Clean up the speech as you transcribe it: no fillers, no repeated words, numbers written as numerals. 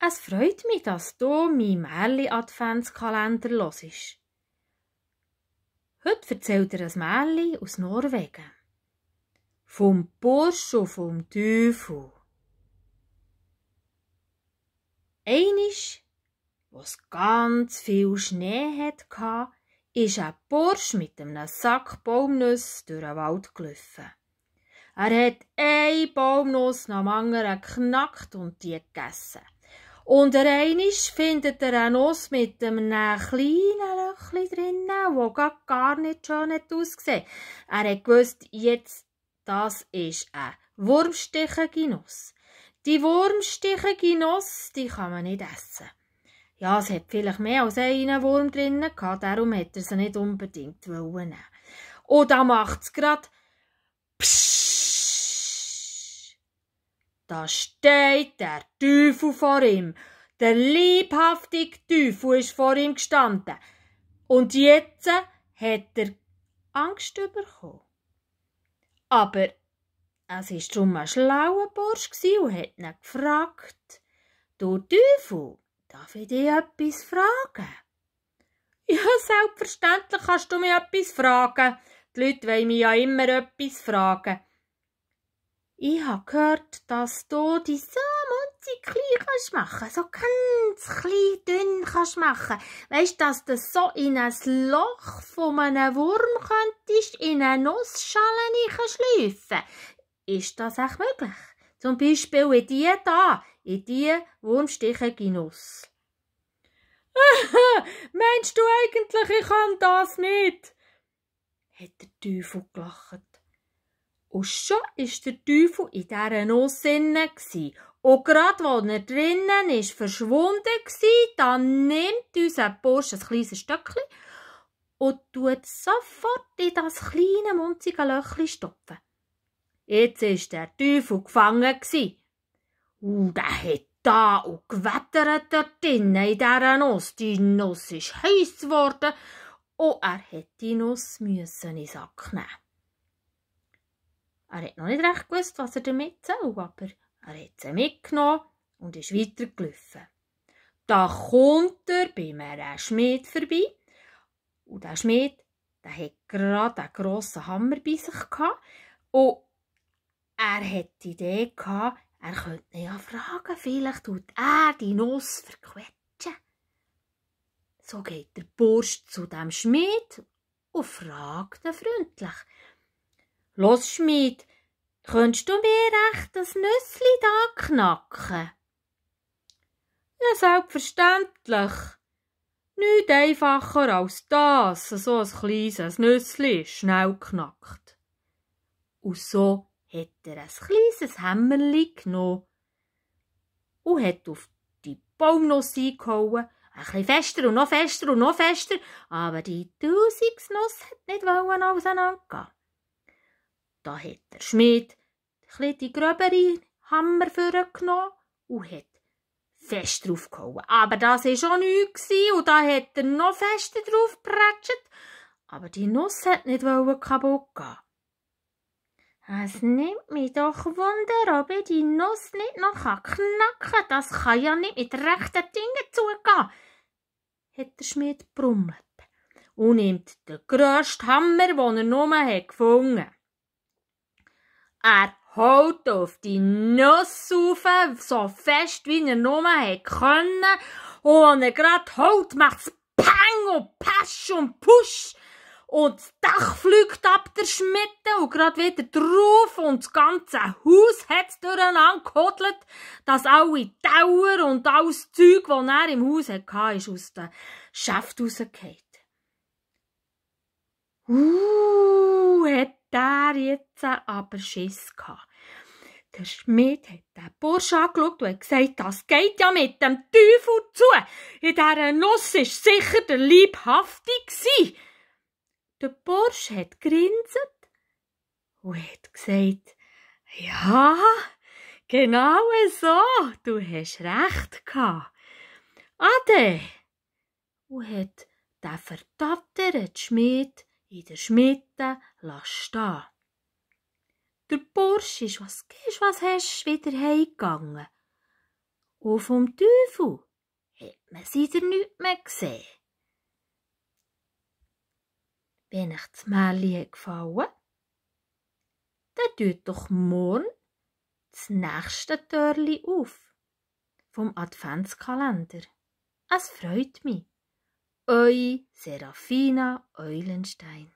Es freut mich, dass du meinen Märli-Adventskalender hörst. Heute erzählt er ein Märli aus Norwegen. Vom Bursch und vom Teufel. Einisch, wo's ganz viel Schnee hatte, ist ein Bursch mit einem Sack Baumnüsse durch den Wald gelaufen. Er hat eine Baumnuss nach dem anderen geknackt und die gegessen. Und einisch findet er eine Nuss mit einem kleinen Löchchen drinnen, das gar nicht schön ausgesehen. Er hat gewusst, jetzt, das ist eine wurmstichige Nuss. Die wurmstichige Nuss, die kann man nicht essen. Ja, es hat vielleicht mehr als einen Wurm drinnen gehabt, darum hat er sie nicht unbedingt nehmen. Und da macht es gerade Pssch. Da steht der Teufel vor ihm. Der leibhaftige Teufel ist vor ihm gestanden. Und jetzt hat er Angst bekommen. Aber es war darum ein schlauer Bursch und hat ihn gefragt: «Du Teufel, darf ich dich etwas fragen?» «Ja, selbstverständlich kannst du mich etwas fragen. Die Leute wollen mich ja immer etwas fragen.» «Ich habe gehört, dass du die so munzig klein machen kannst, so ganz klein dünn kannst machen. Weisst, dass du so in ein Loch von einem Wurm könntest in eine Nussschale schleifen. Ist das echt möglich? Zum Beispiel in die da, in die wurmstichige Nuss.» «Meinst du eigentlich, ich kann das nicht?» hat der Teufel gelacht. Und schon war der Teufel in dieser Nuss drin. Und gerade als er drinnen war, verschwunden war, dann nimmt unser Bursch ein kleines Stückchen und tut sofort in das kleine, munzige Löchchen stopfen. Jetzt war der Teufel gefangen. Der hat da und gewettert dort drinnen in dieser Nuss. Die Nuss ist heiß geworden und er musste die Nuss in den Sack nehmen. Er hat noch nicht recht gewusst, was er damit soll, aber er hat sie mitgenommen und ist weitergelaufen. Da kommt er bei einem Schmied vorbei. Und der Schmied, der hat gerade einen grossen Hammer bei sich gehabt. Und er hat die Idee gehabt, er könnte ihn ja fragen, vielleicht tut er die Nuss verquetschen. So geht der Bursch zu dem Schmied und fragt ihn freundlich: «Los, Schmied, könntest du mir echt das Nüssli da knacken?» «Ja, selbstverständlich. Nichts einfacher als das, so ein kleines Nüssli ist schnell knackt.» Und so hat er ein kleines Hämmerli genommen und hat auf die Baumnuss eingehauen. Ein bisschen fester und noch fester und noch fester, aber die Tausigsnuss hat nicht auseinandergehen. Da hat der Schmied die gröbere Hammer vorgenommen und hat fest draufgehauen. Aber das war schon nichts und da hat er noch fester drauf gepratscht. Aber die Nuss hat nicht kaputt gehen. «Es nimmt mich doch Wunder, ob ich die Nuss nicht noch knacken kann. Das kann ja nicht mit rechten Dingen zugehen», hat der Schmied gebrummelt und nimmt den grössten Hammer, den er nur gefunden hat. Er haut auf die Nuss rauf, so fest wie er nur konnte. Und wenn er gerade haut, macht es Pang und Pasch und Pusch. Und das Dach fliegt ab der Schmiede und gerade wieder drauf. Und das ganze Haus hat es durcheinander gehodelt, dass alle Tauer und alles Zeug, das er im Haus hatte, ist aus dem Schaft rausgefallen. Hat der jetzt aber Schiss gehabt. Der Schmied hat den Bursch angeschaut und hat gesagt, das geht ja mit dem Teufel zu. In dieser Nuss war sicher der Leibhaftige. Der Bursch hat gegrinset und hat gesagt: «Ja, genau so, du hast recht gehabt. Ade!» Und hat den verdatterten Schmied in der Schmiede stehen. Der Bursch ist, was hast, wieder heimgegangen. Und vom Teufel hat man wieder nichts mehr gesehen. Wenn euch das Märchen gefallen, dann tut doch morgen das nächste Türchen auf vom Adventskalender. Es freut mich. Eure Serafina Eulenstein.